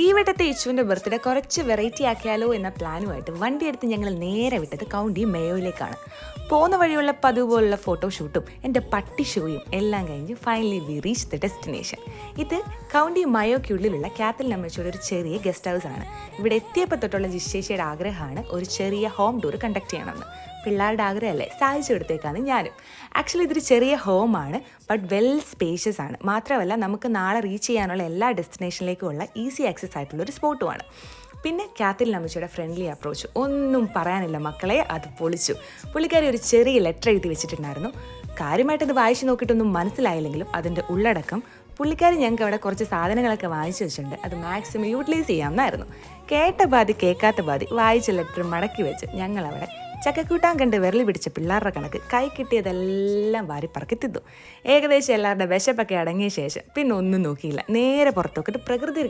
ഈ വട്ടത്തെ ഇച്ചുവിൻ്റെ ബർത്ത്ഡേ കുറച്ച് വെറൈറ്റി ആക്കിയാലോ എന്ന പ്ലാനുമായിട്ട് വണ്ടിയെടുത്ത് ഞങ്ങൾ നേരെ വിട്ടത് കൗണ്ടി മേയോയിലേക്കാണ്. പോകുന്ന വഴിയുള്ള പതിവ് പോലുള്ള ഫോട്ടോഷൂട്ടും എൻ്റെ പട്ടി ഷോയും എല്ലാം കഴിഞ്ഞ് finally we reach the destination. ഇത് കൗണ്ടി മയോയ്ക്കുള്ളിലുള്ള കാത്തലിൻ അമ്മച്ചിയുടെ ഒരു ചെറിയ ഗസ്റ്റ് ഹൗസ് ആണ്. ഇവിടെ എത്തിയപ്പോൾ തൊട്ടുള്ള ജിഷേഷിയുടെ ആഗ്രഹമാണ് ഒരു ചെറിയ ഹോം ടൂർ കണ്ടക്ട് ചെയ്യണമെന്ന്. പിള്ളേരുടെ ആഗ്രഹമല്ലേ, സാധിച്ചു കൊടുത്തേക്കാണ് ഞാനും. ആക്ച്വലി ഇതൊരു ചെറിയ ഹോമാണ്, ബട്ട് വെൽ സ്പേഷ്യസ് ആണ്. മാത്രമല്ല നമുക്ക് നാളെ റീച്ച് ചെയ്യാനുള്ള എല്ലാ ഡെസ്റ്റിനേഷനിലേക്കുമുള്ള ഈസി ആക്സസ് ആയിട്ടുള്ളൊരു സ്പോട്ടുമാണ്. പിന്നെ കാത്തലിൻ അമ്മച്ചിയുടെ ഫ്രണ്ട്ലി അപ്രോച്ച് ഒന്നും പറയാനില്ല മക്കളെ, അത് പൊളിച്ചു. പുള്ളിക്കാരി ഒരു ചെറിയ ലെറ്റർ എഴുതി വെച്ചിട്ടുണ്ടായിരുന്നു. കാര്യമായിട്ടത് വായിച്ചു നോക്കിയിട്ടൊന്നും മനസ്സിലായില്ലെങ്കിലും അതിൻ്റെ ഉള്ളടക്കം പുള്ളിക്കാരി ഞങ്ങൾക്ക് അവിടെ കുറച്ച് സാധനങ്ങളൊക്കെ വാങ്ങിച്ചു വെച്ചിട്ടുണ്ട്, അത് മാക്സിമം യൂട്ടിലൈസ് ചെയ്യാമെന്നായിരുന്നു. കേട്ട പാതി കേൾക്കാത്ത പാതി വായിച്ച ലെറ്റർ മടക്കി വെച്ച് ഞങ്ങളവിടെ ചക്കക്കൂട്ടാൻ കണ്ട് വിരളി പിടിച്ച പിള്ളേരുടെ കണക്ക് കൈ കിട്ടിയതെല്ലാം വാരി പറക്കി തിന്നു. ഏകദേശം എല്ലാവരുടെ വിശപ്പൊക്കെ അടങ്ങിയ ശേഷം പിന്നെ ഒന്നും നോക്കിയില്ല, നേരെ പുറത്തോക്കിട്ട് പ്രകൃതി